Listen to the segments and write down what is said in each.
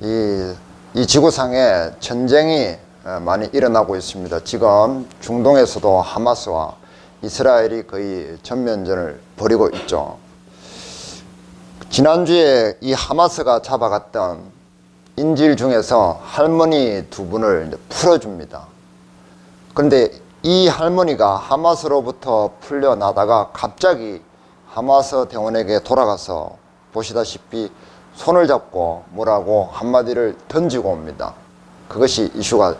이 지구상에 전쟁이 많이 일어나고 있습니다. 지금 중동에서도 하마스와 이스라엘이 거의 전면전을 벌이고 있죠. 지난주에 이 하마스가 잡아갔던 인질 중에서 할머니 두 분을 풀어줍니다. 그런데 이 할머니가 하마스로부터 풀려나다가 갑자기 하마스 대원에게 돌아가서 보시다시피 손을 잡고 뭐라고 한마디를 던지고 옵니다. 그것이 이슈가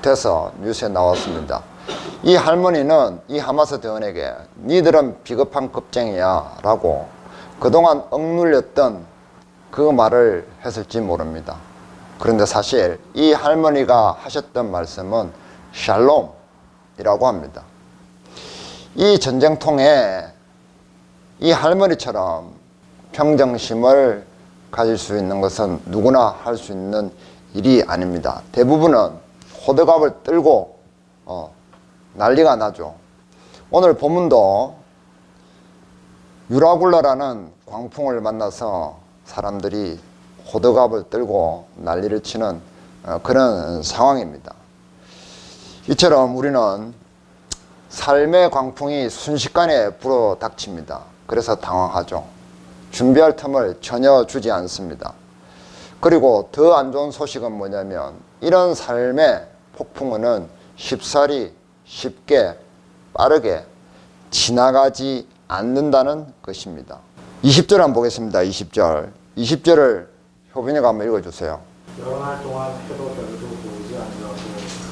돼서 뉴스에 나왔습니다. 이 할머니는 이 하마스 대원에게 니들은 비겁한 겁쟁이야 라고 그동안 억눌렸던 그 말을 했을지 모릅니다. 그런데 사실 이 할머니가 하셨던 말씀은 샬롬이라고 합니다. 이 전쟁통에 이 할머니처럼 평정심을 가질 수 있는 것은 누구나 할 수 있는 일이 아닙니다. 대부분은 호들갑을 떨고 난리가 나죠. 오늘 본문도 유라굴라라는 광풍을 만나서 사람들이 호들갑을 떨고 난리를 치는 그런 상황입니다. 이처럼 우리는 삶의 광풍이 순식간에 불어닥칩니다. 그래서 당황하죠. 준비할 틈을 전혀 주지 않습니다. 그리고 더 안 좋은 소식은 뭐냐면 이런 삶의 폭풍우는 쉽사리 쉽게 빠르게 지나가지 않는다는 것입니다. 20절 한번 보겠습니다. 20절을 효빈이가 한번 읽어주세요. 여러 날 동안 해도 별도 보이지 아니하고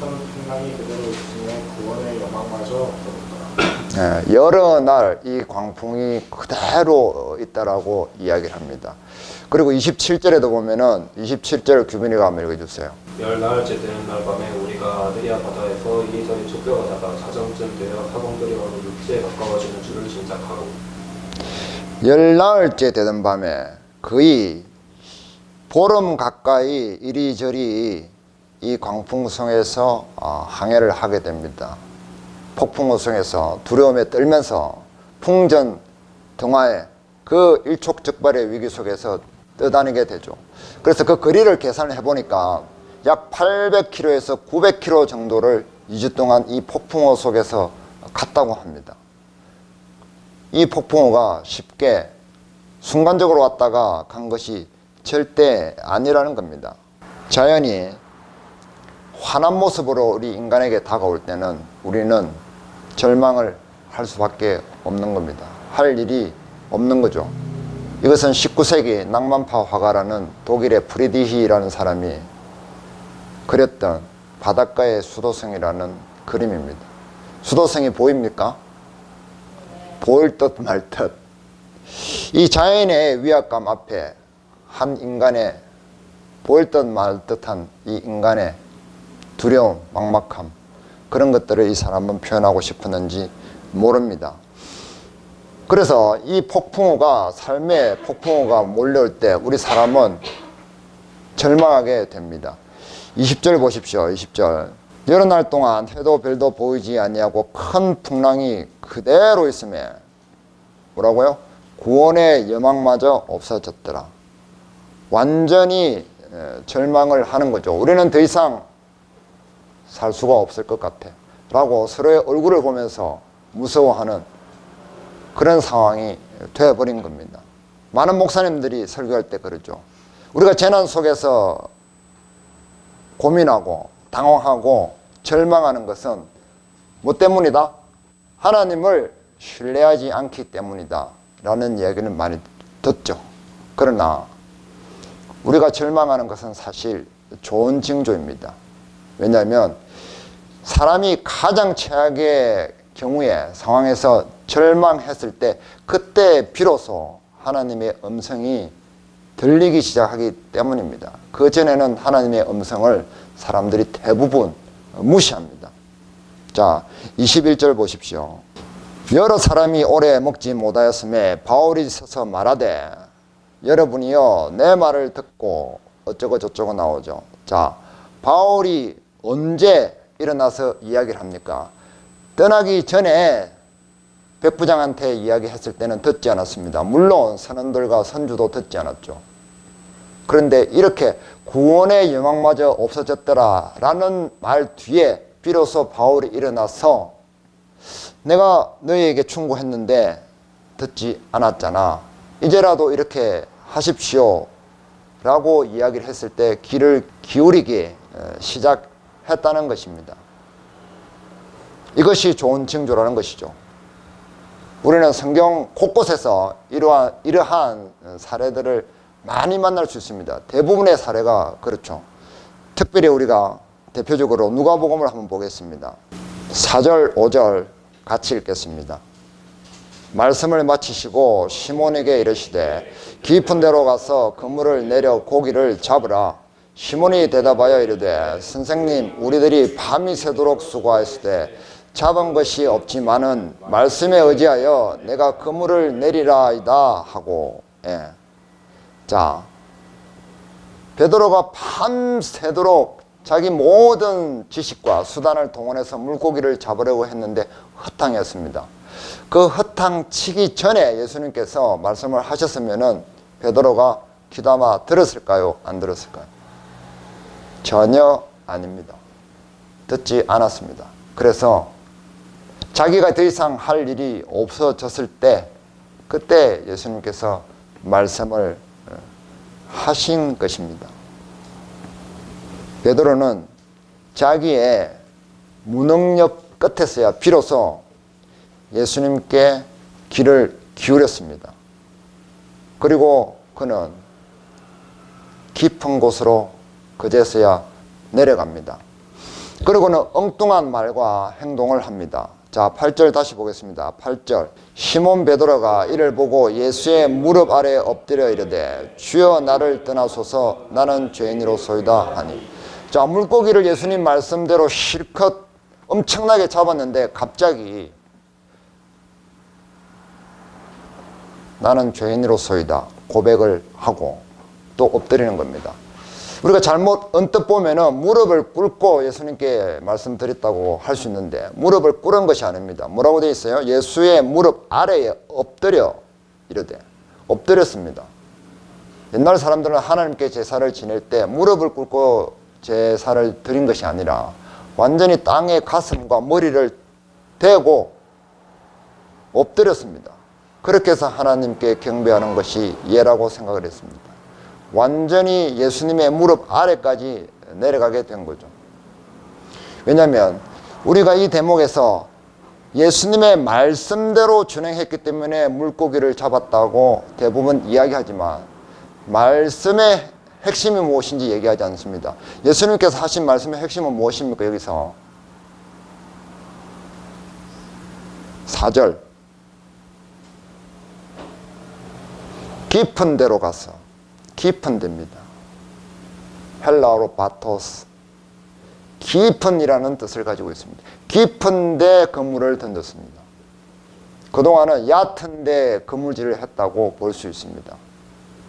큰 풍랑이 그대로 있으며 구원의 여망마저 없었더라. 여러 날 이 광풍이 그대로 있다라고 이야기를 합니다. 그리고 27절에도 보면은 27절 규빈이가 한번 읽어주세요. 열 나흘째 되는 날 밤에 우리가 아드리아 바다에서 이리저리 쫓겨가다가 사정쯤 되어 사공들이 어느 육지에 가까워지는 줄을 짐작하고 열 나흘째 되던 밤에 거의 보름 가까이 이리저리 이 광풍성에서 항해를 하게 됩니다. 폭풍우성에서 두려움에 떨면서 풍전 등화에 그 일촉즉발의 위기 속에서 떠다니게 되죠. 그래서 그 거리를 계산해 보니까 약 800km에서 900km 정도를 2주 동안 이 폭풍우 속에서 갔다고 합니다. 이 폭풍우가 쉽게 순간적으로 왔다가 간 것이 절대 아니라는 겁니다. 자연이 환한 모습으로 우리 인간에게 다가올 때는 우리는 절망을 할 수밖에 없는 겁니다. 할 일이 없는 거죠. 이것은 19세기 낭만파 화가라는 독일의 프리디히라는 사람이 그렸던 바닷가의 수도성이라는 그림입니다. 수도성이 보입니까? 보일 듯 말 듯. 이 자연의 위압감 앞에 한 인간의 보일 듯 말 듯한 이 인간의 두려움, 막막함, 그런 것들을 이 사람은 표현하고 싶었는지 모릅니다. 그래서 이 폭풍우가, 삶의 폭풍우가 몰려올 때 우리 사람은 절망하게 됩니다. 20절 보십시오. 20절. 여러 날 동안 해도 별도 보이지 아니하고 큰 풍랑이 그대로 있음에 뭐라고요? 구원의 여망마저 없어졌더라. 완전히 절망을 하는 거죠. 우리는 더 이상 살 수가 없을 것 같아 라고 서로의 얼굴을 보면서 무서워하는 그런 상황이 되어버린 겁니다. 많은 목사님들이 설교할 때 그러죠. 우리가 재난 속에서 고민하고 당황하고 절망하는 것은 뭐 때문이다? 하나님을 신뢰하지 않기 때문이다 라는 이야기를 많이 듣죠. 그러나 우리가 절망하는 것은 사실 좋은 징조입니다. 왜냐하면 사람이 가장 최악의 경우에 상황에서 절망했을 때 그때 비로소 하나님의 음성이 들리기 시작하기 때문입니다. 그 전에는 하나님의 음성을 사람들이 대부분 무시합니다. 자, 21절 보십시오. 여러 사람이 오래 먹지 못하였음에 바울이 서서 말하되 여러분이요 내 말을 듣고 어쩌고 저쩌고 나오죠. 자, 바울이 언제 일어나서 이야기를 합니까? 떠나기 전에 백부장한테 이야기했을 때는 듣지 않았습니다. 물론 선원들과 선주도 듣지 않았죠. 그런데 이렇게 구원의 여망마저 없어졌더라 라는 말 뒤에 비로소 바울이 일어나서 내가 너희에게 충고했는데 듣지 않았잖아. 이제라도 이렇게 하십시오 라고 이야기를 했을 때 귀를 기울이기 시작했다는 것입니다. 이것이 좋은 징조라는 것이죠. 우리는 성경 곳곳에서 이러한 사례들을 많이 만날 수 있습니다. 대부분의 사례가 그렇죠. 특별히 우리가 대표적으로 누가복음을 한번 보겠습니다. 4절, 5절 같이 읽겠습니다. 말씀을 마치시고 시몬에게 이르시되 깊은 데로 가서 그물을 내려 고기를 잡으라. 시몬이 대답하여 이르되 선생님 우리들이 밤이 새도록 수고하였으되 잡은 것이 없지만은 말씀에 의지하여 내가 그물을 내리라이다 하고. 자, 베드로가 밤새도록 자기 모든 지식과 수단을 동원해서 물고기를 잡으려고 했는데 허탕이었습니다. 그 허탕 치기 전에 예수님께서 말씀을 하셨으면은 베드로가 귀담아 들었을까요? 안 들었을까요? 전혀 아닙니다. 듣지 않았습니다. 그래서 자기가 더 이상 할 일이 없어졌을 때 그때 예수님께서 말씀을 하신 것입니다. 베드로는 자기의 무능력 끝에서야 비로소 예수님께 귀를 기울였습니다. 그리고 그는 깊은 곳으로 그제서야 내려갑니다. 그리고는 엉뚱한 말과 행동을 합니다. 자, 8절 다시 보겠습니다. 8절. 시몬 베드로가 이를 보고 예수의 무릎 아래 엎드려 이르되 주여 나를 떠나소서 나는 죄인이로소이다 하니. 자, 물고기를 예수님 말씀대로 실컷 엄청나게 잡았는데 갑자기 나는 죄인으로소이다 고백을 하고 또 엎드리는 겁니다. 우리가 잘못 언뜻 보면은 무릎을 꿇고 예수님께 말씀드렸다고 할 수 있는데 무릎을 꿇은 것이 아닙니다. 뭐라고 되어 있어요? 예수의 무릎 아래에 엎드려 이르되 엎드렸습니다. 옛날 사람들은 하나님께 제사를 지낼 때 무릎을 꿇고 제사를 드린 것이 아니라 완전히 땅에 가슴과 머리를 대고 엎드렸습니다. 그렇게 해서 하나님께 경배하는 것이 예라고 생각을 했습니다. 완전히 예수님의 무릎 아래까지 내려가게 된 거죠. 왜냐하면 우리가 이 대목에서 예수님의 말씀대로 준행했기 때문에 물고기를 잡았다고 대부분 이야기하지만 말씀의 핵심이 무엇인지 얘기하지 않습니다. 예수님께서 하신 말씀의 핵심은 무엇입니까? 여기서 4절 깊은 데로 가서 깊은 데입니다. 헬라어로 바토스 깊은이라는 뜻을 가지고 있습니다. 깊은 데 그물을 던졌습니다. 그동안은 얕은 데 그물질을 했다고 볼 수 있습니다.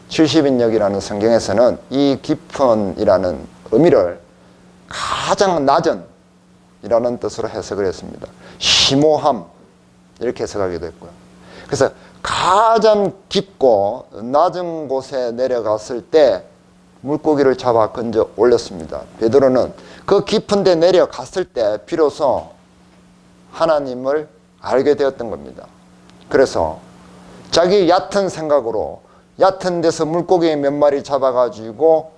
70인역이라는 성경에서는 이 깊은이라는 의미를 가장 낮은 이라는 뜻으로 해석을 했습니다. 심오함 이렇게 해석하기도 했고요. 그래서 가장 깊고 낮은 곳에 내려갔을 때 물고기를 잡아 건져 올렸습니다. 베드로는 그 깊은 데 내려갔을 때 비로소 하나님을 알게 되었던 겁니다. 그래서 자기 얕은 생각으로 얕은 데서 물고기 몇 마리 잡아가지고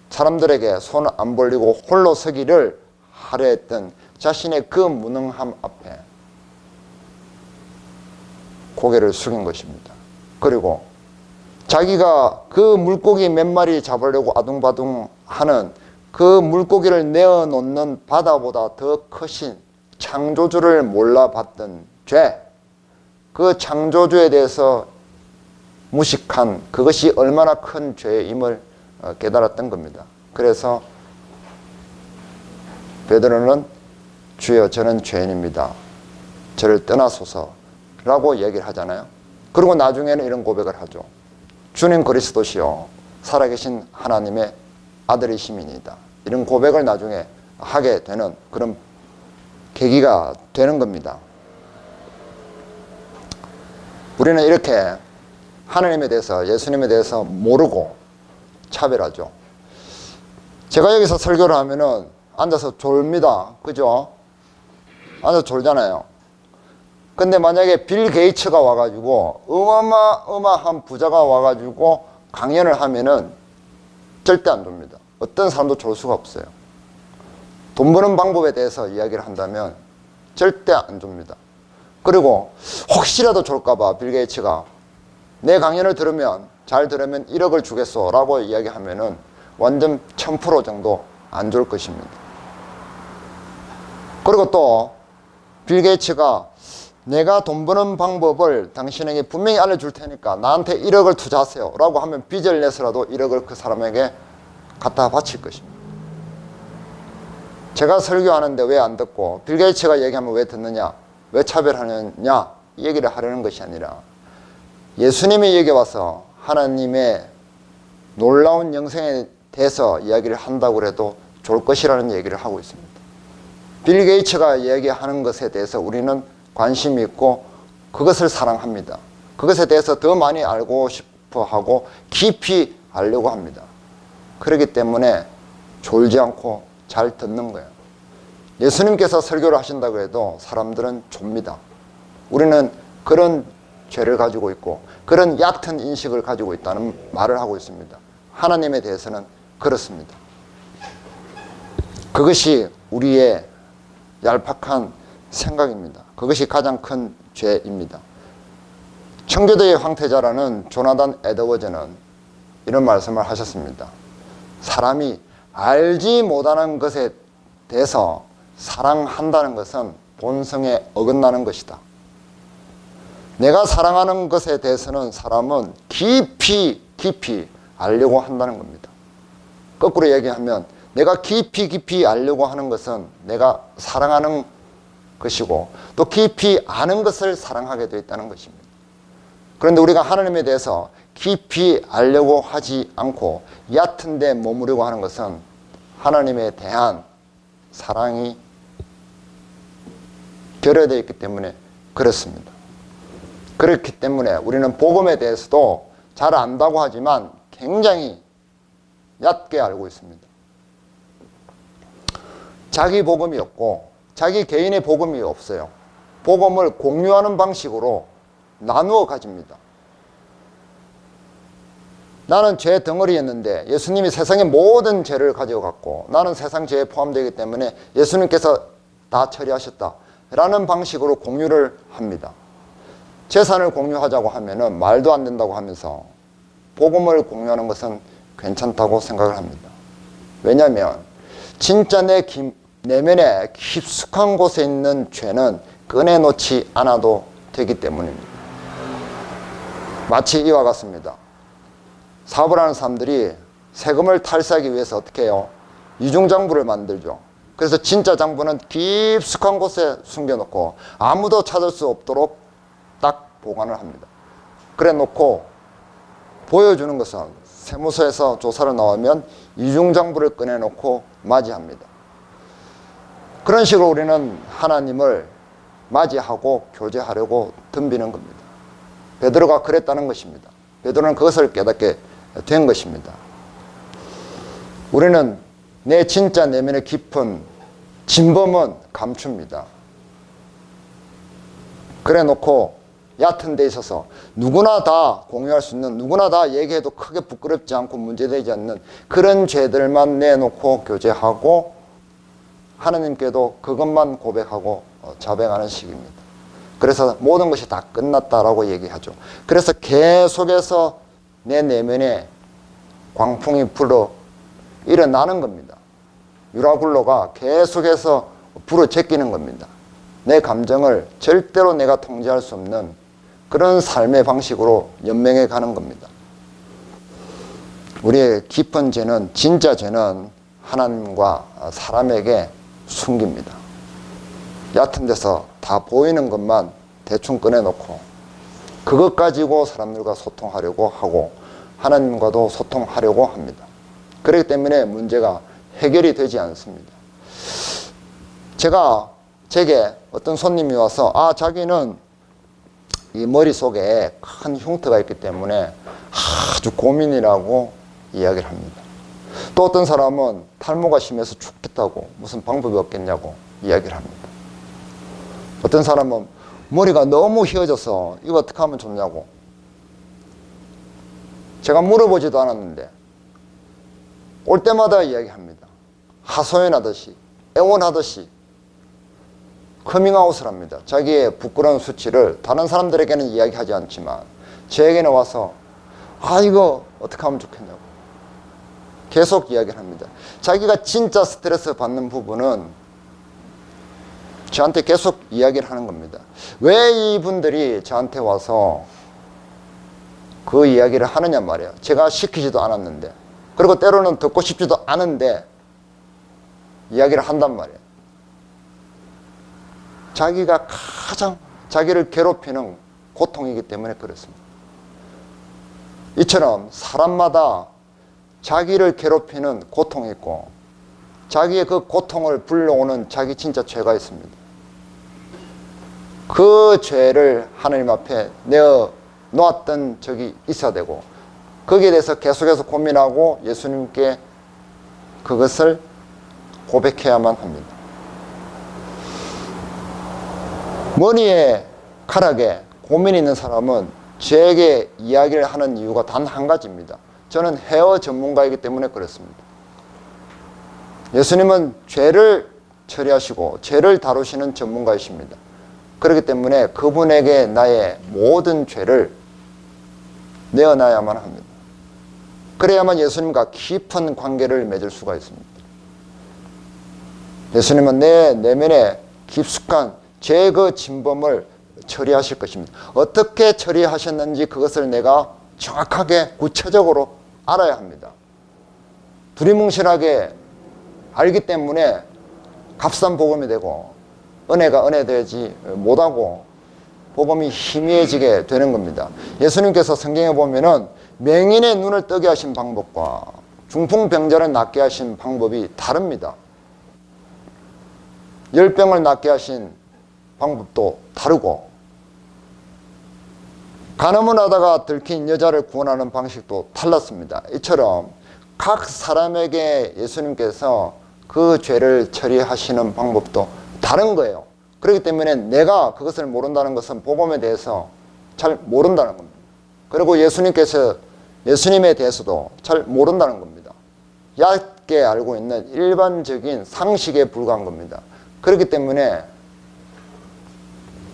사람들에게 손 안 벌리고 홀로 서기를 하려 했던 자신의 그 무능함 앞에 고개를 숙인 것입니다. 그리고 자기가 그 물고기 몇 마리 잡으려고 아둥바둥 하는 그 물고기를 내어놓는 바다보다 더 크신 창조주를 몰라봤던 죄, 그 창조주에 대해서 무식한 그것이 얼마나 큰 죄임을 깨달았던 겁니다. 그래서 베드로는 주여 저는 죄인입니다. 저를 떠나소서 라고 얘기를 하잖아요. 그리고 나중에는 이런 고백을 하죠. 주님 그리스도시요 살아계신 하나님의 아들이심이니이다. 이런 고백을 나중에 하게 되는 그런 계기가 되는 겁니다. 우리는 이렇게 하나님에 대해서 예수님에 대해서 모르고 차별하죠. 제가 여기서 설교를 하면은 앉아서 졸립니다. 그죠? 앉아서 졸잖아요. 근데 만약에 빌 게이츠가 와가지고 어마어마한 부자가 와가지고 강연을 하면은 절대 안 졸립니다. 어떤 사람도 졸 수가 없어요. 돈 버는 방법에 대해서 이야기를 한다면 절대 안 졸립니다. 그리고 혹시라도 졸까봐 빌 게이츠가 내 강연을 들으면 잘 들으면 1억을 주겠소 라고 이야기하면은 완전 1000% 정도 안 졸 것입니다. 그리고 또 빌 게이츠가 내가 돈 버는 방법을 당신에게 분명히 알려줄 테니까 나한테 1억을 투자하세요 라고 하면 빚을 내서라도 1억을 그 사람에게 갖다 바칠 것입니다. 제가 설교하는데 왜 안 듣고 빌 게이츠가 얘기하면 왜 듣느냐, 왜 차별하느냐 이 얘기를 하려는 것이 아니라 예수님이 여기 와서 하나님의 놀라운 영생에 대해서 이야기를 한다고 해도 좋을 것이라는 얘기를 하고 있습니다. 빌 게이츠가 이야기하는 것에 대해서 우리는 관심이 있고 그것을 사랑합니다. 그것에 대해서 더 많이 알고 싶어 하고 깊이 알려고 합니다. 그렇기 때문에 졸지 않고 잘 듣는 거예요. 예수님께서 설교를 하신다고 해도 사람들은 좁니다. 우리는 그런 죄를 가지고 있고 그런 얕은 인식을 가지고 있다는 말을 하고 있습니다. 하나님에 대해서는 그렇습니다. 그것이 우리의 얄팍한 생각입니다. 그것이 가장 큰 죄입니다. 청교도의 황태자라는 조나단 에드워즈는 이런 말씀을 하셨습니다. 사람이 알지 못하는 것에 대해서 사랑한다는 것은 본성에 어긋나는 것이다. 내가 사랑하는 것에 대해서는 사람은 깊이 알려고 한다는 겁니다. 거꾸로 얘기하면 내가 깊이 알려고 하는 것은 내가 사랑하는 것이고 또 깊이 아는 것을 사랑하게 되어 있다는 것입니다. 그런데 우리가 하나님에 대해서 깊이 알려고 하지 않고 얕은 데 머무르고 하는 것은 하나님에 대한 사랑이 결여되어 있기 때문에 그렇습니다. 그렇기 때문에 우리는 복음에 대해서도 잘 안다고 하지만 굉장히 얕게 알고 있습니다. 자기 복음이 없고 자기 개인의 복음이 없어요. 복음을 공유하는 방식으로 나누어 가집니다. 나는 죄 덩어리였는데 예수님이 세상의 모든 죄를 가져갔고 나는 세상 죄에 포함되기 때문에 예수님께서 다 처리하셨다 라는 방식으로 공유를 합니다. 재산을 공유하자고 하면은 말도 안 된다고 하면서 복음을 공유하는 것은 괜찮다고 생각을 합니다. 왜냐하면 진짜 내면에 깊숙한 곳에 있는 죄는 꺼내놓지 않아도 되기 때문입니다. 마치 이와 같습니다. 사업을 하는 사람들이 세금을 탈세하기 위해서 어떻게 해요? 이중장부를 만들죠. 그래서 진짜 장부는 깊숙한 곳에 숨겨놓고 아무도 찾을 수 없도록 딱 보관을 합니다. 그래 놓고 보여주는 것은 세무서에서 조사를 나오면 이중장부를 꺼내놓고 맞이합니다. 그런 식으로 우리는 하나님을 맞이하고 교제하려고 덤비는 겁니다. 베드로가 그랬다는 것입니다. 베드로는 그것을 깨닫게 된 것입니다. 우리는 내 진짜 내면의 깊은 진범은 감춥니다. 그래 놓고 얕은 데 있어서 누구나 다 공유할 수 있는, 누구나 다 얘기해도 크게 부끄럽지 않고 문제되지 않는 그런 죄들만 내놓고 교제하고 하나님께도 그것만 고백하고 자백하는 식입니다. 그래서 모든 것이 다 끝났다라고 얘기하죠. 그래서 계속해서 내 내면에 광풍이 불어 일어나는 겁니다. 유라굴로가 계속해서 불어 제끼는 겁니다. 내 감정을 절대로 내가 통제할 수 없는 그런 삶의 방식으로 연명해 가는 겁니다. 우리의 깊은 죄는, 진짜 죄는 하나님과 사람에게 숨깁니다. 얕은 데서 다 보이는 것만 대충 꺼내놓고 그것 가지고 사람들과 소통하려고 하고 하나님과도 소통하려고 합니다. 그렇기 때문에 문제가 해결이 되지 않습니다. 제게 어떤 손님이 와서 자기는 이 머릿속에 큰 흉터가 있기 때문에 아주 고민이라고 이야기를 합니다. 또 어떤 사람은 탈모가 심해서 죽겠다고 무슨 방법이 없겠냐고 이야기를 합니다. 어떤 사람은 머리가 너무 휘어져서 이거 어떻게 하면 좋냐고. 제가 물어보지도 않았는데 올 때마다 이야기합니다. 하소연하듯이 애원하듯이 커밍아웃을 합니다. 자기의 부끄러운 수치를 다른 사람들에게는 이야기하지 않지만 저에게는 와서 이거 어떻게 하면 좋겠냐고 계속 이야기를 합니다. 자기가 진짜 스트레스 받는 부분은 저한테 계속 이야기를 하는 겁니다. 왜 이분들이 저한테 와서 그 이야기를 하느냐 말이에요. 제가 시키지도 않았는데, 그리고 때로는 듣고 싶지도 않은데 이야기를 한단 말이에요. 자기가 가장 자기를 괴롭히는 고통이기 때문에 그렇습니다. 이처럼 사람마다 자기를 괴롭히는 고통이 있고 자기의 그 고통을 불러오는 자기 진짜 죄가 있습니다. 그 죄를 하나님 앞에 내어 놓았던 적이 있어야 되고 거기에 대해서 계속해서 고민하고 예수님께 그것을 고백해야만 합니다. 머리에 카락에 고민이 있는 사람은 저에게 이야기를 하는 이유가 단 한 가지입니다. 저는 헤어 전문가이기 때문에 그렇습니다. 예수님은 죄를 처리하시고 죄를 다루시는 전문가이십니다. 그렇기 때문에 그분에게 나의 모든 죄를 내어놔야만 합니다. 그래야만 예수님과 깊은 관계를 맺을 수가 있습니다. 예수님은 내 내면에 깊숙한 죄의 그 진범을 처리하실 것입니다. 어떻게 처리하셨는지 그것을 내가 정확하게 구체적으로 알아야 합니다. 두리뭉실하게 알기 때문에 값싼 복음이 되고 은혜가 은혜되지 못하고 복음이 희미해지게 되는 겁니다. 예수님께서 성경에 보면은 맹인의 눈을 뜨게 하신 방법과 중풍병자를 낫게 하신 방법이 다릅니다. 열병을 낫게 하신 방법도 다르고 간음을 하다가 들킨 여자를 구원하는 방식도 달랐습니다. 이처럼 각 사람에게 예수님께서 그 죄를 처리하시는 방법도 다른 거예요. 그렇기 때문에 내가 그것을 모른다는 것은 복음에 대해서 잘 모른다는 겁니다. 그리고 예수님에 대해서도 잘 모른다는 겁니다. 얕게 알고 있는 일반적인 상식에 불과한 겁니다. 그렇기 때문에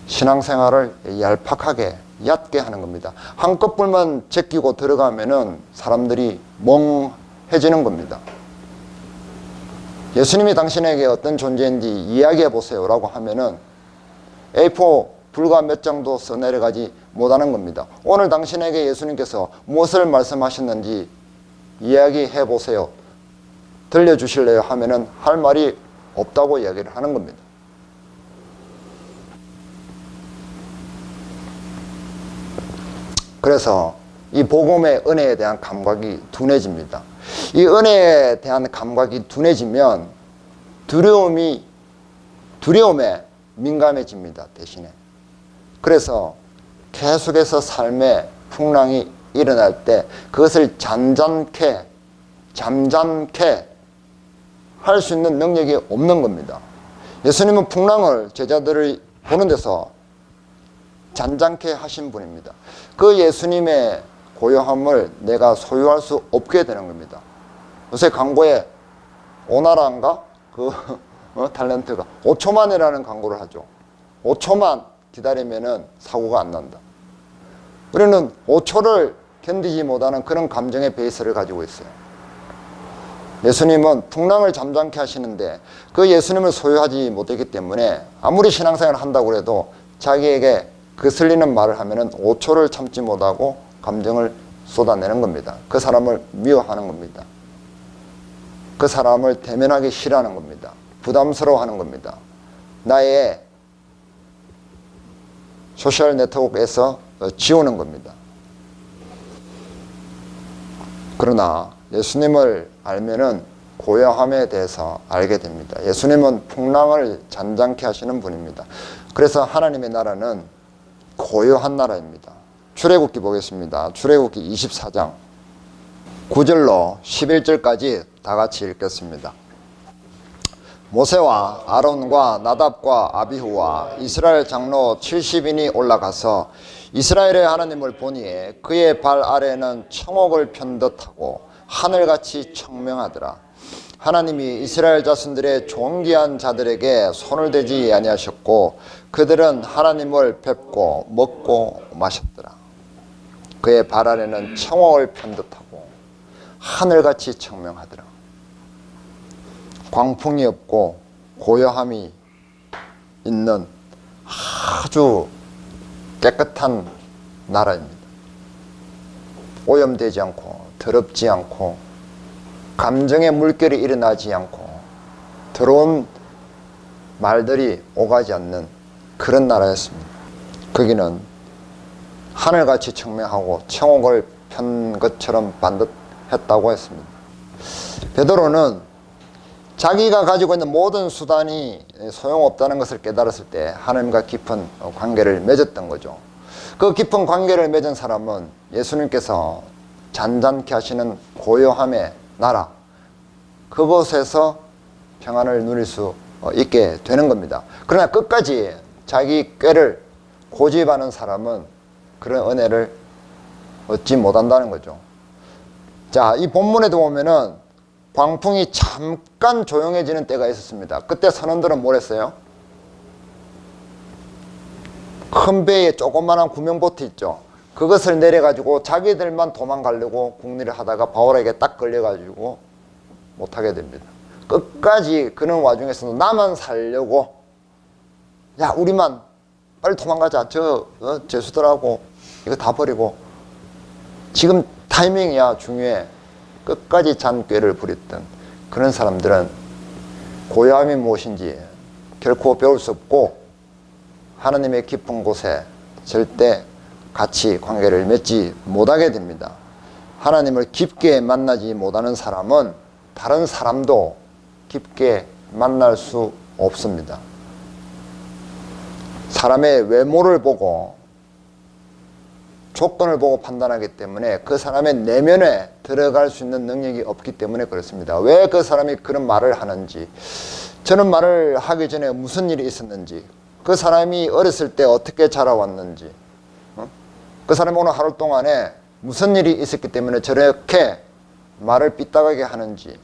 신앙생활을 얄팍하게 얕게 하는 겁니다. 한꺼풀만 제끼고 들어가면은 사람들이 멍해지는 겁니다. 예수님이 당신에게 어떤 존재인지 이야기해 보세요 라고 하면은 A4 불과 몇 장도 써내려가지 못하는 겁니다. 오늘 당신에게 예수님께서 무엇을 말씀하셨는지 이야기해 보세요, 들려주실래요 하면은 할 말이 없다고 이야기를 하는 겁니다. 그래서 이 복음의 은혜에 대한 감각이 둔해집니다. 이 은혜에 대한 감각이 둔해지면 두려움에 민감해집니다. 대신에. 그래서 계속해서 삶의 풍랑이 일어날 때 그것을 잠잠케 할 수 있는 능력이 없는 겁니다. 예수님은 풍랑을 제자들을 보는 데서 잔잔케 하신 분입니다. 그 예수님의 고요함을 내가 소유할 수 없게 되는 겁니다. 요새 광고에 오나라인가? 탤런트가 5초만이라는 광고를 하죠. 5초만 기다리면은 사고가 안 난다. 우리는 5초를 견디지 못하는 그런 감정의 베이스를 가지고 있어요. 예수님은 풍랑을 잠잠케 하시는데 그 예수님을 소유하지 못했기 때문에 아무리 신앙생활을 한다고 해도 자기에게 거슬리는 말을 하면은 5초를 참지 못하고 감정을 쏟아내는 겁니다. 그 사람을 미워하는 겁니다. 그 사람을 대면하기 싫어하는 겁니다. 부담스러워하는 겁니다. 나의 소셜 네트워크에서 지우는 겁니다. 그러나 예수님을 알면은 고요함에 대해서 알게 됩니다. 예수님은 풍랑을 잔잔케 하시는 분입니다. 그래서 하나님의 나라는 고요한 나라입니다. 출애굽기 보겠습니다. 출애굽기 24장 9절로 11절까지 다 같이 읽겠습니다. 모세와 아론과 나답과 아비후와 이스라엘 장로 70인이 올라가서 이스라엘의 하나님을 보니 그의 발 아래는 청옥을 편 듯하고 하늘같이 청명하더라. 하나님이 이스라엘 자손들의 존귀한 자들에게 손을 대지 아니하셨고 그들은 하나님을 뵙고 먹고 마셨더라. 그의 발 아래는 청옥을 편 듯하고 하늘같이 청명하더라. 광풍이 없고 고요함이 있는 아주 깨끗한 나라입니다. 오염되지 않고 더럽지 않고 감정의 물결이 일어나지 않고 더러운 말들이 오가지 않는 그런 나라였습니다. 거기는 하늘같이 청명하고 청옥을 편 것처럼 반듯했다고 했습니다. 베드로는 자기가 가지고 있는 모든 수단이 소용없다는 것을 깨달았을 때 하나님과 깊은 관계를 맺었던 거죠. 그 깊은 관계를 맺은 사람은 예수님께서 잔잔케 하시는 고요함의 나라, 그곳에서 평안을 누릴 수 있게 되는 겁니다. 그러나 끝까지 자기 꾀를 고집하는 사람은 그런 은혜를 얻지 못한다는 거죠. 자, 이 본문에도 보면은 광풍이 잠깐 조용해지는 때가 있었습니다. 그때 선원들은 뭘 했어요? 큰 배에 조그만한 구명보트 있죠. 그것을 내려가지고 자기들만 도망가려고 국리를 하다가 바울에게 딱 걸려가지고 못하게 됩니다. 끝까지 그런 와중에서도 나만 살려고, 야 우리만 빨리 도망가자. 제수들하고 이거 다 버리고 지금 타이밍이야 중요해. 끝까지 잔꾀를 부렸던 그런 사람들은 고요함이 무엇인지 결코 배울 수 없고 하나님의 깊은 곳에 절대 같이 관계를 맺지 못하게 됩니다. 하나님을 깊게 만나지 못하는 사람은 다른 사람도 깊게 만날 수 없습니다. 사람의 외모를 보고 조건을 보고 판단하기 때문에 그 사람의 내면에 들어갈 수 있는 능력이 없기 때문에 그렇습니다. 왜 그 사람이 그런 말을 하는지, 저는 말을 하기 전에 무슨 일이 있었는지, 그 사람이 어렸을 때 어떻게 자라왔는지, 그 사람이 오늘 하루 동안에 무슨 일이 있었기 때문에 저렇게 말을 삐딱하게 하는지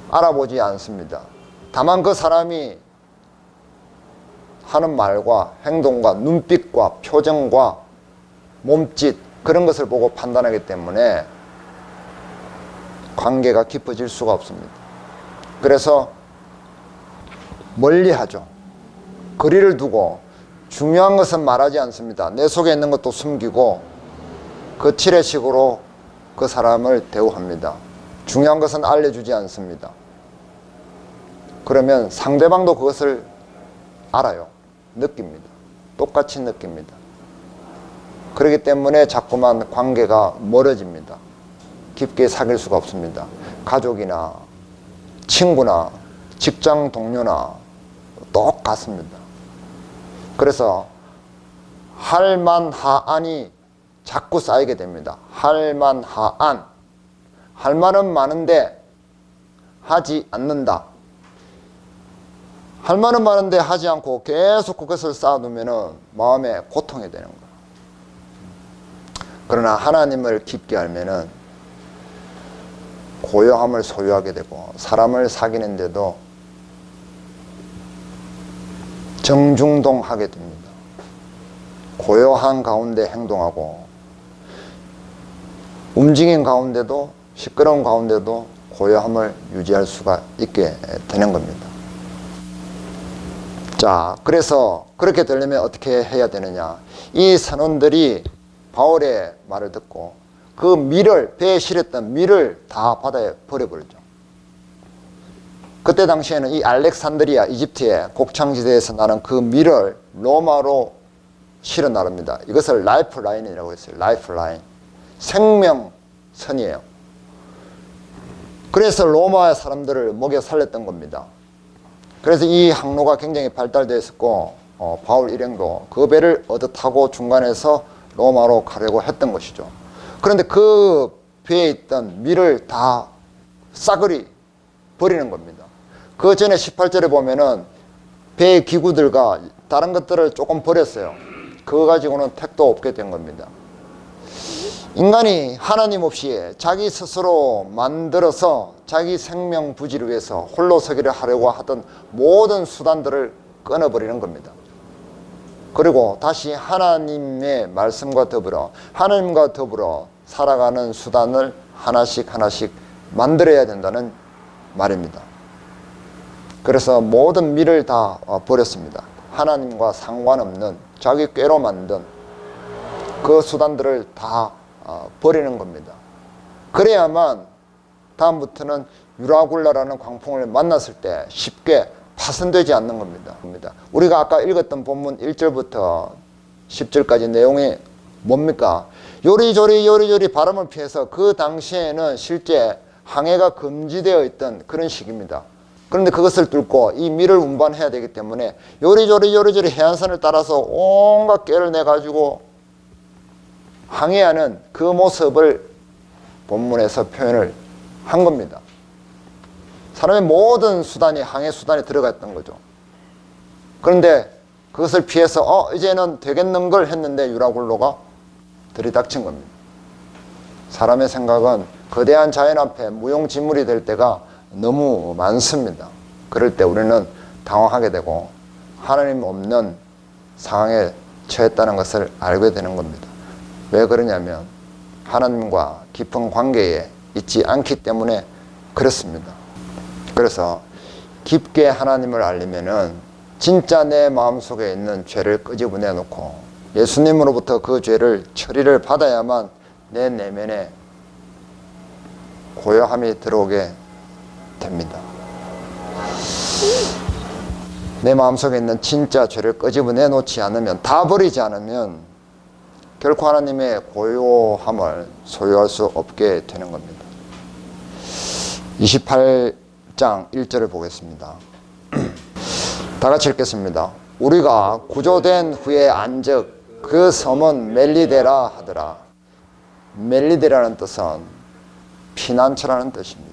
알아보지 않습니다. 다만 그 사람이 하는 말과 행동과 눈빛과 표정과 몸짓 그런 것을 보고 판단하기 때문에 관계가 깊어질 수가 없습니다. 그래서 멀리하죠. 거리를 두고 중요한 것은 말하지 않습니다. 내 속에 있는 것도 숨기고 거칠의식으로 그 사람을 대우합니다. 중요한 것은 알려주지 않습니다. 그러면 상대방도 그것을 알아요. 느낍니다. 똑같이 느낍니다. 그렇기 때문에 자꾸만 관계가 멀어집니다. 깊게 사귈 수가 없습니다. 가족이나 친구나 직장 동료나 똑같습니다. 그래서 할만하안이 자꾸 쌓이게 됩니다. 할만하안. 할 말은 많은데 하지 않는다. 할 말은 많은데 하지 않고 계속 그것을 쌓아두면 마음에 고통이 되는 거예요. 그러나 하나님을 깊게 알면은 고요함을 소유하게 되고 사람을 사귀는데도 정중동하게 됩니다. 고요한 가운데 행동하고 움직임 가운데도 시끄러운 가운데도 고요함을 유지할 수가 있게 되는 겁니다. 자, 그래서 그렇게 되려면 어떻게 해야 되느냐. 이 선원들이 바울의 말을 듣고 그 밀을, 배에 실었던 밀을 다 바다에 버려버렸죠. 그때 당시에는 이 알렉산드리아, 이집트의 곡창지대에서 나는 그 밀을 로마로 실어 나릅니다. 이것을 라이프라인이라고 했어요. 라이프라인. 생명선이에요. 그래서 로마의 사람들을 먹여 살렸던 겁니다. 그래서 이 항로가 굉장히 발달되어 있었고 바울 일행도 그 배를 얻어 타고 중간에서 로마로 가려고 했던 것이죠. 그런데 그 배에 있던 밀을 다 싸그리 버리는 겁니다. 그 전에 18절에 보면은 배의 기구들과 다른 것들을 조금 버렸어요. 그거 가지고는 택도 없게 된 겁니다. 인간이 하나님 없이 자기 스스로 만들어서 자기 생명 부지를 위해서 홀로 서기를 하려고 하던 모든 수단들을 끊어버리는 겁니다. 그리고 다시 하나님의 말씀과 더불어 하나님과 더불어 살아가는 수단을 하나씩 만들어야 된다는 말입니다. 그래서 모든 밀을 다 버렸습니다. 하나님과 상관없는 자기 꾀로 만든 그 수단들을 다 버리는 겁니다. 그래야만 다음부터는 유라굴라라는 광풍을 만났을 때 쉽게 파손되지 않는 겁니다. 우리가 아까 읽었던 본문 1절부터 10절까지 내용이 뭡니까? 요리조리 바람을 피해서 그 당시에는 실제 항해가 금지되어 있던 그런 시기입니다. 그런데 그것을 뚫고 이 밀을 운반해야 되기 때문에 요리조리 해안선을 따라서 온갖 꾀를 내가지고 항해하는 그 모습을 본문에서 표현을 한 겁니다. 사람의 모든 수단이 항해 수단에 들어갔던 거죠. 그런데 그것을 피해서 이제는 되겠는 걸 했는데 유라굴로가 들이닥친 겁니다. 사람의 생각은 거대한 자연 앞에 무용지물이 될 때가 너무 많습니다. 그럴 때 우리는 당황하게 되고 하나님 없는 상황에 처했다는 것을 알게 되는 겁니다. 왜 그러냐면 하나님과 깊은 관계에 있지 않기 때문에 그렇습니다. 그래서 깊게 하나님을 알리면은 진짜 내 마음속에 있는 죄를 끄집어내 놓고 예수님으로부터 그 죄를 처리를 받아야만 내 내면에 고요함이 들어오게 됩니다. 내 마음속에 있는 진짜 죄를 끄집어내 놓지 않으면, 다 버리지 않으면 결코 하나님의 고요함을 소유할 수 없게 되는 겁니다. 28장 1절을 보겠습니다. 다 같이 읽겠습니다. 우리가 구조된 후에 안즉 그 섬은 멜리데라 하더라. 멜리데라는 뜻은 피난처라는 뜻입니다.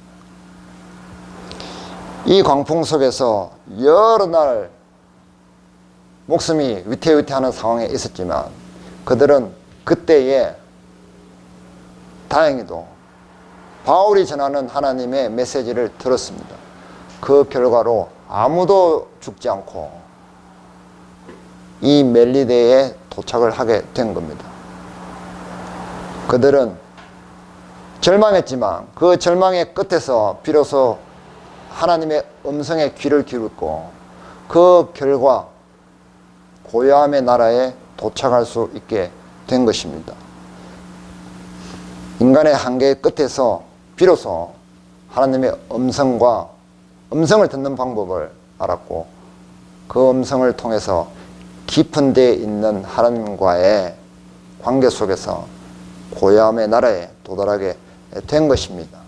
이 광풍 속에서 여러 날 목숨이 위태위태하는 상황에 있었지만 그들은 그때에 다행히도 바울이 전하는 하나님의 메시지를 들었습니다. 그 결과로 아무도 죽지 않고 이 멜리데에 도착을 하게 된 겁니다. 그들은 절망했지만 그 절망의 끝에서 비로소 하나님의 음성에 귀를 기울고 그 결과 고요함의 나라에 도착할 수 있게 된 것입니다. 인간의 한계의 끝에서 비로소 하나님의 음성을 듣는 방법을 알았고 그 음성을 통해서 깊은 데에 있는 하나님과의 관계 속에서 고요함의 나라에 도달하게 된 것입니다.